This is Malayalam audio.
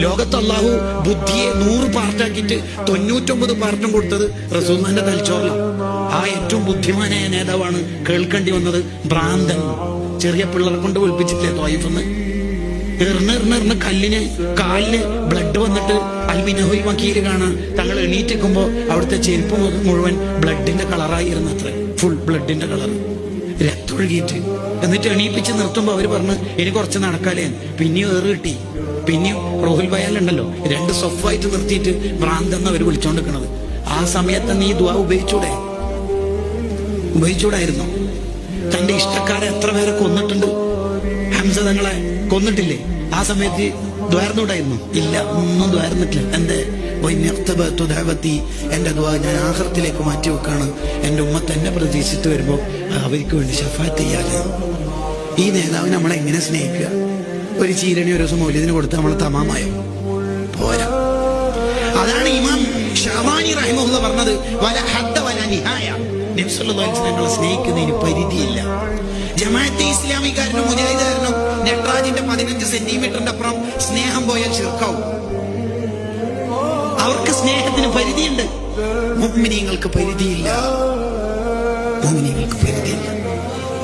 ലോകത്ത് അള്ളാഹു ബുദ്ധിയെ 100 പാർട്ടാക്കിയിട്ട് 99 പാർട്ടും കൊടുത്തത് റസൂലുള്ളാഹിന്റെ തലച്ചോറിലാണ്. ആ ഏറ്റവും ബുദ്ധിമാനായ നേതാവാണ് കേൾക്കേണ്ടി വന്നത് ഭ്രാന്തൻ. ചെറിയ പിള്ളേരെ കൊണ്ട് വിളിപ്പിച്ചിട്ടില്ലേ ത്വായിഫെന്ന്? എറിഞ്ഞെറിഞ്ഞെറിഞ്ഞ് കല്ലിന് കാലിന് ബ്ലഡ് വന്നിട്ട് അൽമിനഹുൽ വക്കീല് കാണാൻ തങ്ങൾ എണീറ്റിക്കുമ്പോ അവിടുത്തെ ചെരുപ്പ് മുഴുവൻ ബ്ലഡിന്റെ കളറായിരുന്നു. അത്ര ഫുൾ ബ്ലഡിന്റെ കളർ, രക്തൊഴുകിയിട്ട്. എന്നിട്ട് എണീപ്പിച്ച് നിർത്തുമ്പോ അവര് പറഞ്ഞു ഇനി കുറച്ച് നടക്കാലേ. പിന്നെയും ഏറ് കിട്ടി. പിന്നെയും റോഹിൽ ബയാലുണ്ടല്ലോ 2 സൊഫായിട്ട് നിർത്തിയിട്ട് ഭ്രാന്തെന്ന് അവർ വിളിച്ചോണ്ടിരിക്കണത്. ആ സമയത്ത് നീ ദുആ ഉപയോഗിച്ചൂടായിരുന്നു? തന്റെ ഇഷ്ടക്കാരെ എത്ര പേരെ കൊന്നിട്ടുണ്ട്. ഹംസ തങ്ങളെ കൊന്നിട്ടില്ലേ? ആ സമയത്ത് ദ്വാരന്നൂടായിരുന്നു? ഇല്ല, ഒന്നും ദ്വാരന്നിട്ടില്ല. എന്റെ എന്റെ ദുആ ഞാൻ ആഖിറത്തിലേക്ക് മാറ്റി വെക്കാണ്. എന്റെ ഉമ്മത്ത് എന്നെ പ്രതീക്ഷിച്ചിട്ട് വരുമ്പോ അവർക്ക് വേണ്ടി ശഫാഅത്ത് ചെയ്യാറ്. ഈ നേതാവ് നമ്മളെ എങ്ങനെ സ്നേഹിക്കുക? ഒരു ചീരണി ഒരു ദിവസം മൗലിദിന് കൊടുത്ത് നമ്മളെ തമാമായോ? പോരാ. അതാണ് ഇമാം ഷഅബാനി റഹിമഹുല്ലാഹ് പറഞ്ഞത്, വല ഹദ്ദ വല നിഹായ. നബി സല്ലല്ലാഹു അലൈഹി വസല്ലം ഞങ്ങളെ സ്നേഹിക്കുന്നതിന് പരിധിയില്ല. ജമാഅത്തെ ഇസ്ലാമിക്കാരനും മുജാഹിദുകാരനും നെട്രാജിന്റെ 15 സെന്റിമീറ്ററിന്റെ അപ്പുറം സ്നേഹം പോയാൽ ശിർക്കാവും. അവർക്ക് സ്നേഹത്തിന് പരിധിയുണ്ട്. മുഅ്മിനീങ്ങൾക്ക് പരിധിയില്ല.